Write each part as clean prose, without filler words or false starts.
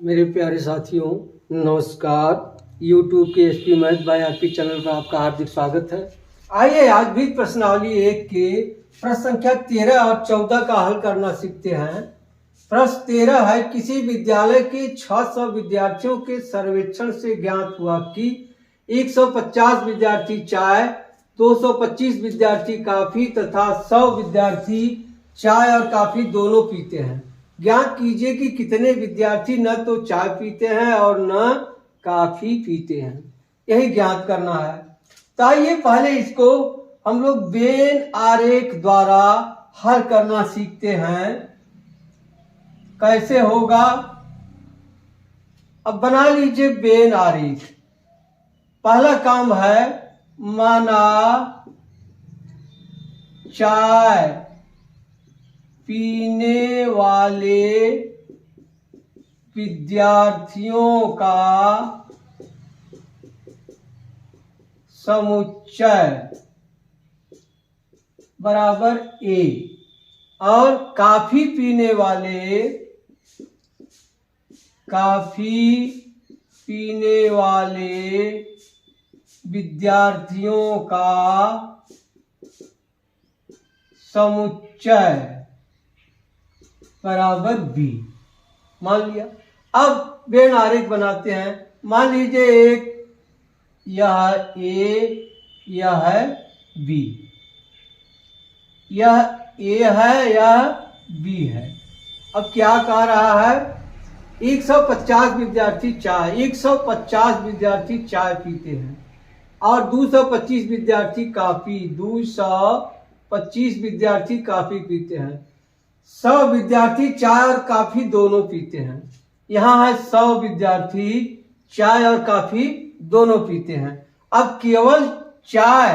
मेरे प्यारे साथियों, नमस्कार। YouTube के SP math by RP channel पर आपका हार्दिक स्वागत है। आइए आज भी प्रश्नावली 1 के प्रश्न संख्या 13 और 14 का हल करना सीखते हैं। प्रश्न 13 है, किसी विद्यालय के 600 विद्यार्थियों के सर्वेक्षण से ज्ञात हुआ कि 150 विद्यार्थी चाय, 225 विद्यार्थी कॉफी तथा 100 विद्यार्थी चाय और कॉफी दोनों पीते हैं। ज्ञात कीजिए कि कितने विद्यार्थी न तो चाय पीते हैं और न कॉफी पीते हैं। यही ज्ञात करना है। तो आइए पहले इसको हम लोग वेन आरेख द्वारा हल करना सीखते हैं। कैसे होगा, अब बना लीजिए वेन आरेख। पहला काम है, माना चाय पीने वाले विद्यार्थियों का समुच्चय बराबर ए और कॉफी पीने वाले विद्यार्थियों का समुच्चय बराबर बी। मान लिया। अब वेन आरेख बनाते हैं। मान लीजिए एक यह ए, यह है बी, यह ए है, यह बी है। अब क्या कह रहा है, 150 विद्यार्थी चाय, 150 विद्यार्थी चाय पीते हैं और 225 विद्यार्थी कॉफी, 225 विद्यार्थी कॉफी पीते हैं। 100 विद्यार्थी चाय और कॉफी दोनों पीते हैं। यहाँ है 100 विद्यार्थी चाय और कॉफी दोनों पीते हैं। अब केवल चाय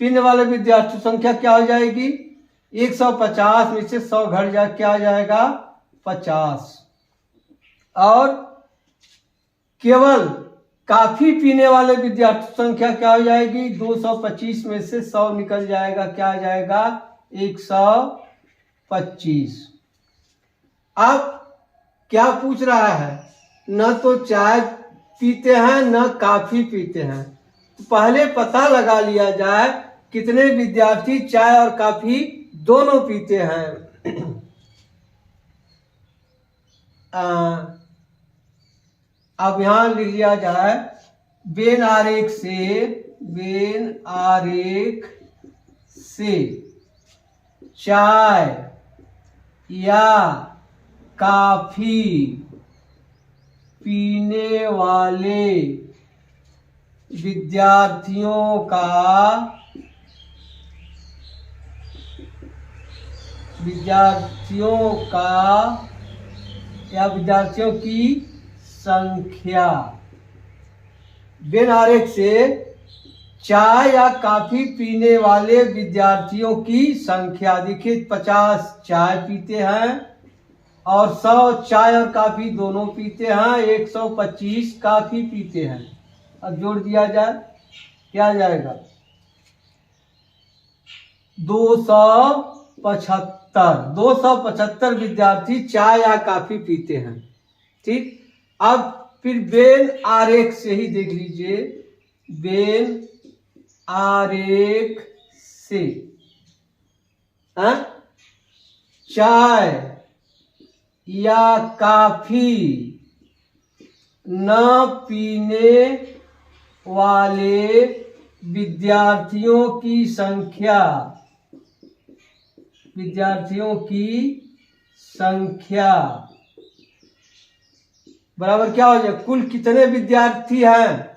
पीने वाले विद्यार्थी संख्या क्या हो जाएगी, 150 में से 100 घट जाए, क्या आ जाएगा 50। और केवल कॉफी पीने वाले विद्यार्थी संख्या क्या हो जाएगी, 225 में से 100 निकल जाएगा, क्या आ जाएगा 125। अब क्या पूछ रहा है, न तो चाय पीते हैं न कॉफी पीते हैं। तो पहले पता लगा लिया जाए कितने विद्यार्थी चाय और कॉफी दोनों पीते हैं। अब यहां लिख लिया जाए, वेन आरेख से चाय या कॉफी पीने वाले विद्यार्थियों की संख्या। वेन आरेख से चाय या कॉफी पीने वाले विद्यार्थियों की संख्या। देखिए 50 चाय पीते हैं और 100 चाय और कॉफी दोनों पीते हैं, 125 कॉफी पीते हैं। अब जोड़ दिया जाए, क्या जाएगा 275 विद्यार्थी चाय या कॉफी पीते हैं। ठीक। अब फिर वेन आरेख से ही देख लीजिए, वेन आरेख से चाय या कॉफी न पीने वाले विद्यार्थियों की संख्या बराबर क्या हो जाए, कुल कितने विद्यार्थी हैं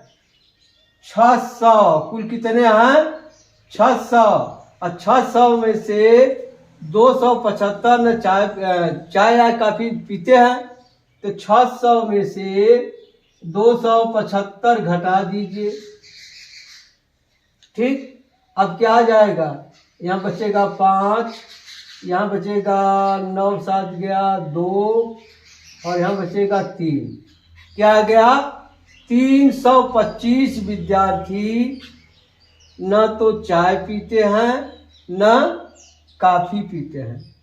600। कुल कितने हैं 600 और 600 में से 275 न चाय या कॉफी पीते हैं, तो 600 में से 275 घटा दीजिए। ठीक। अब क्या आ जाएगा, यहाँ बचेगा 5, यहाँ बचेगा 9 7 गया 2 और यहाँ बचेगा 3। क्या आ गया, 325 विद्यार्थी न तो चाय पीते हैं न कॉफी पीते हैं।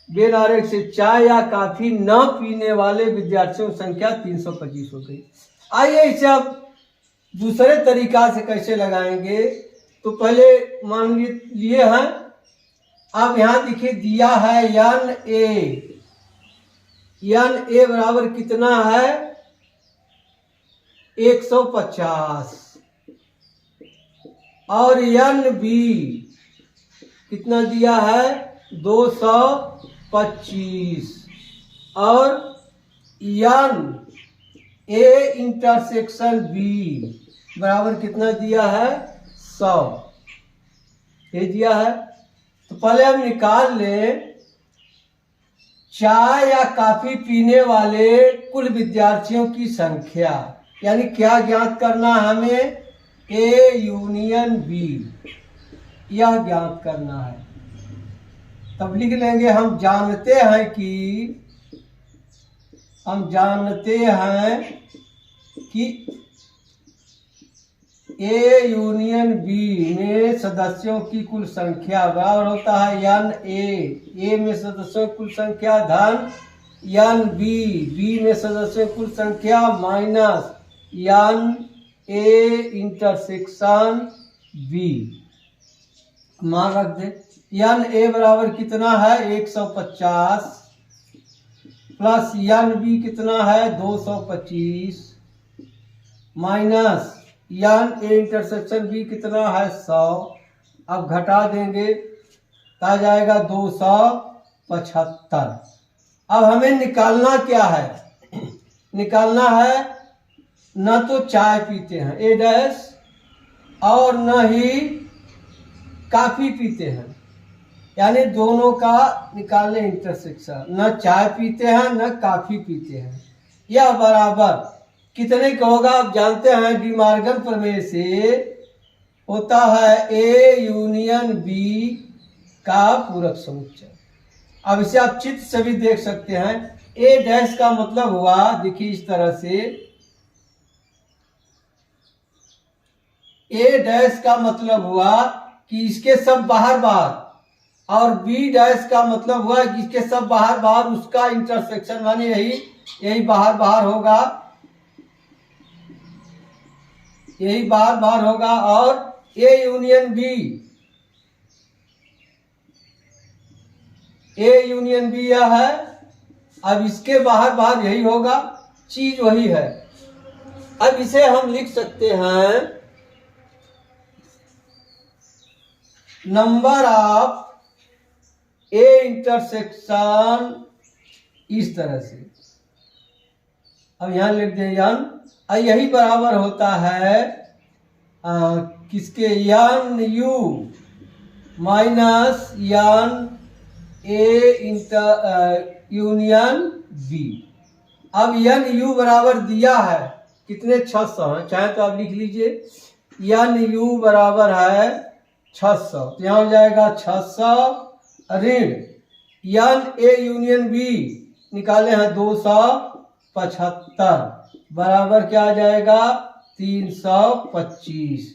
बिन आरेख से चाय या काफी न पीने वाले विद्यार्थियों की संख्या 325 हो गई। आइए इसे अब दूसरे तरीका से कैसे लगाएंगे। तो पहले मान लिए हैं, अब यहां देखिए दिया है एन ए बराबर कितना है 150 और एन बी कितना दिया है 225 और एन ए इंटरसेक्शन बी बराबर कितना दिया है 100 ये दिया है। तो पहले हम निकाल लें चाय या काफी पीने वाले कुल विद्यार्थियों की संख्या, यानी क्या ज्ञात करना है हमें ए यूनियन बी, यह ज्ञात करना है। तब लिख लेंगे हम जानते हैं कि ए यूनियन बी में सदस्यों की कुल संख्या बराबर होता है एन ए में सदस्यों की कुल संख्या धन एन बी में सदस्यों की कुल संख्या minus n A intersection B. मान रख दे एन ए बराबर कितना है 150 प्लस एन बी कितना है 225 minus n A intersection B कितना है 100। अब घटा देंगे तो आ जाएगा 275। अब हमें निकालना क्या है, निकालना है न तो चाय पीते हैं ए डैश और न ही काफी पीते हैं, यानी दोनों का निकालने इंटरसेक्शन, न चाय पीते हैं न काफी पीते हैं। यह बराबर कितने का होगा आप जानते हैं, डी मॉर्गन प्रमेय से होता है ए यूनियन बी का पूरक समुच्चय। अब इसे आप चित्र से भी देख सकते हैं। ए डैश का मतलब हुआ देखिए इस तरह से, ए डैश का मतलब हुआ कि इसके सब बाहर बाहर, और बी डैश का मतलब हुआ कि इसके सब बाहर बाहर उसका इंटरसेक्शन, माने यही बाहर बाहर होगा, यही बाहर बाहर होगा। और ए यूनियन बी यह है, अब इसके बाहर बाहर यही होगा, चीज वही है। अब इसे हम लिख सकते हैं नंबर ऑफ ए इंटरसेक्शन इस तरह से। अब यहां लिख दें एन, यही बराबर होता है किसके n U minus n A inter union B. अब एन यू बराबर दिया है कितने 600 है, चाहे तो आप लिख लीजिए एन यू बराबर है 600, तो यहाँ हो जाएगा 600 ऋण एन ए यूनियन बी निकाले हैं 275 बराबर क्या आ जाएगा 325।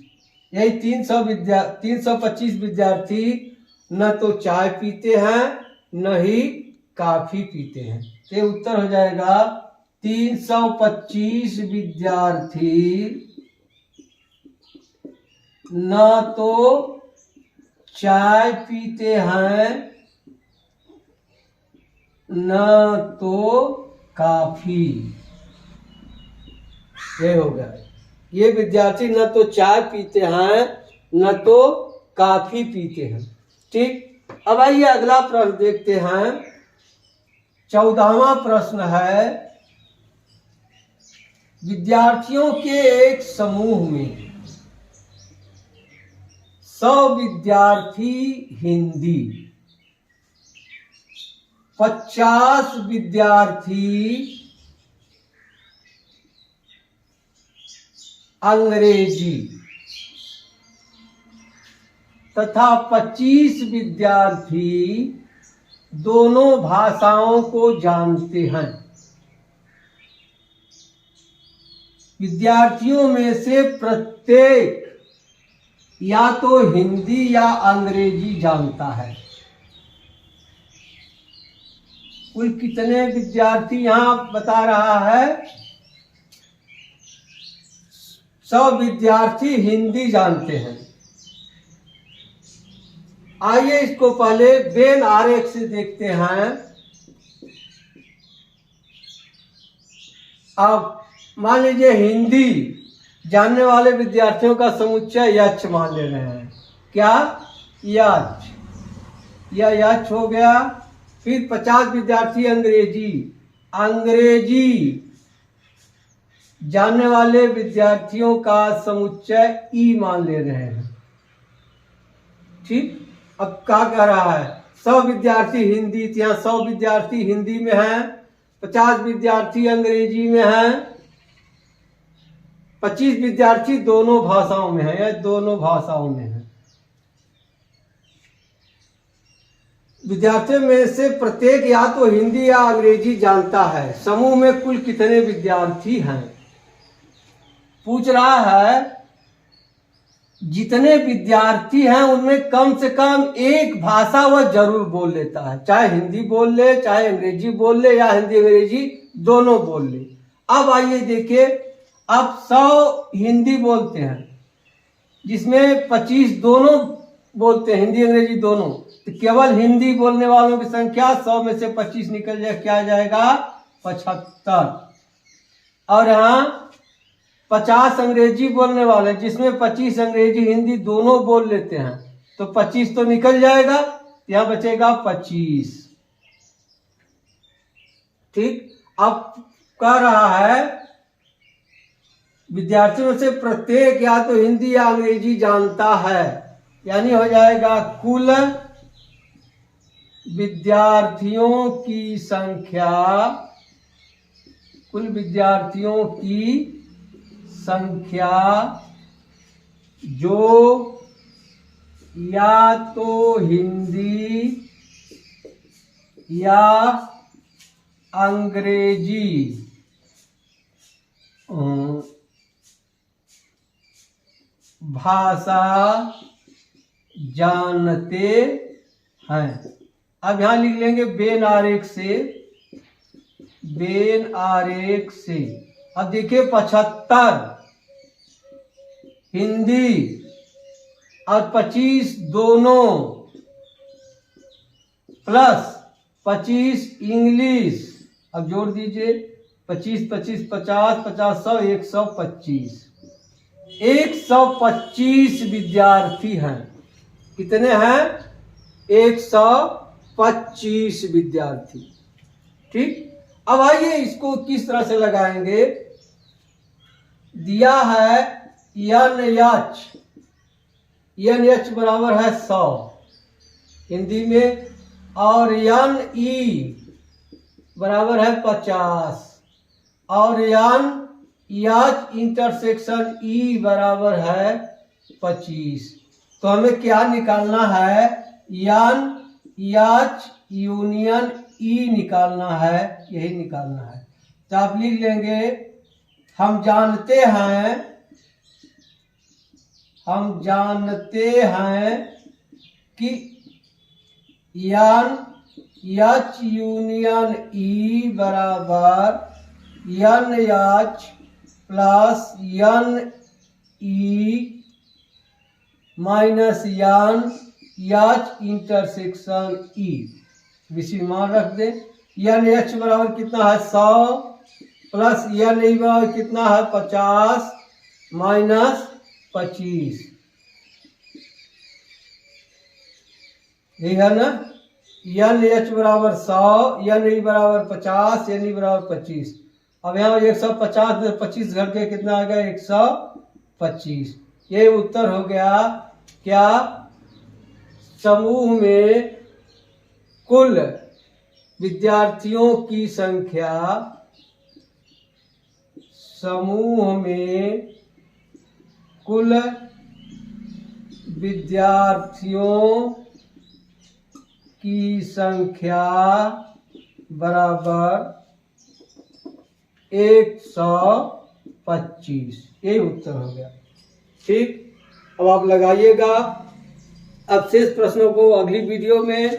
यही 325 विद्यार्थी न तो चाय पीते हैं न ही काफी पीते हैं। ये उत्तर हो जाएगा 325 विद्यार्थी न तो चाय पीते हैं न तो काफी। ये हो गया, ये विद्यार्थी न तो चाय पीते हैं न तो काफी पीते हैं। ठीक, अब आइए अगला प्रश्न देखते हैं। 14वां प्रश्न है, विद्यार्थियों के एक समूह में 100 विद्यार्थी हिंदी, 50 विद्यार्थी अंग्रेजी तथा 25 विद्यार्थी दोनों भाषाओं को जानते हैं। विद्यार्थियों में से प्रत्येक या तो हिंदी या अंग्रेजी जानता है। कुल कितने विद्यार्थी यहाँ बता रहा है, 100 विद्यार्थी हिंदी जानते हैं। आइए इसको पहले वेन आरेख से देखते हैं। अब मान लीजिए हिंदी जानने वाले विद्यार्थियों का समुच्चय यक्ष मान ले रहे हैं। क्या? यक्ष। यह यक्ष हो गया। फिर 50 विद्यार्थी अंग्रेजी, अंग्रेजी जानने वाले विद्यार्थियों का समुच्चय ई मान ले रहे हैं। ठीक। अब क्या कह रहा है, 100 विद्यार्थी हिंदी, यहाँ 100 विद्यार्थी हिंदी में हैं, 50 विद्यार्थी अंग्रेजी में हैं, 25 विद्यार्थी दोनों भाषाओं में हैं या दोनों भाषाओं में हैं। विद्यार्थियों में से प्रत्येक या तो हिंदी या अंग्रेजी जानता है। समूह में कुल कितने विद्यार्थी हैं? पूछ रहा है जितने विद्यार्थी हैं उनमें कम से कम एक भाषा वह जरूर बोल लेता है, चाहे हिंदी बोल ले, चाहे अंग्रेजी बोल ले, या हिंदी अंग्रेजी दोनों बोल ले। अब आइए देखिए, अब 100 हिंदी बोलते हैं जिसमें 25 दोनों बोलते हैं, हिंदी अंग्रेजी दोनों, तो केवल हिंदी बोलने वालों की संख्या 100 में से 25 निकल जाए, क्या आ जाएगा? 75। और यहाँ 50 अंग्रेजी बोलने वाले जिसमें 25 अंग्रेजी हिंदी दोनों बोल लेते हैं, तो 25 तो निकल जाएगा, यहाँ बचेगा 25। ठीक। अब कह रहा है विद्यार्थियों से प्रत्येक या तो हिंदी या अंग्रेजी जानता है, यानी हो जाएगा कुल विद्यार्थियों की संख्या, कुल विद्यार्थियों की संख्या जो या तो हिंदी या अंग्रेजी भाषा जानते हैं। अब यहां लिख लेंगे वेन आरेख से, वेन आरेख से। अब देखिए 75 हिंदी और 25 दोनों प्लस 25 इंग्लिश। अब जोड़ दीजिए 25 25 50 50 100 125। 125 विद्यार्थी हैं। कितने हैं? 125 विद्यार्थी। ठीक। अब आइए इसको किस तरह से लगाएंगे। दिया है NH, NH बराबर है 100 हिंदी में, और NE बराबर है 50, और NH इंटरसेक्शन E बराबर है 25। तो हमें क्या निकालना है? NH यूनियन E निकालना है, यही निकालना है। तो आप लिख लेंगे हम जानते हैं कि NH यूनियन E बराबर NH plus NE minus NH intersection E। विषय मान रख दे। NH बराबर कितना है? 100 प्लस NE बराबर कितना है? 50 माइनस 25। यही है ना। NH बराबर 100, NE बराबर 50, NE बराबर 25। अब यहाँ 150 में 25 घट के कितना आ गया? 125। ये उत्तर हो गया। क्या? समूह में कुल विद्यार्थियों की संख्या, समूह में कुल विद्यार्थियों की संख्या बराबर 125। यही उत्तर हो गया। ठीक। अब आप लगाइएगा। अब शेष प्रश्नों को अगली वीडियो में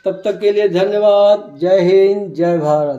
तब तक के लिए धन्यवाद। जय हिंद, जय भारत।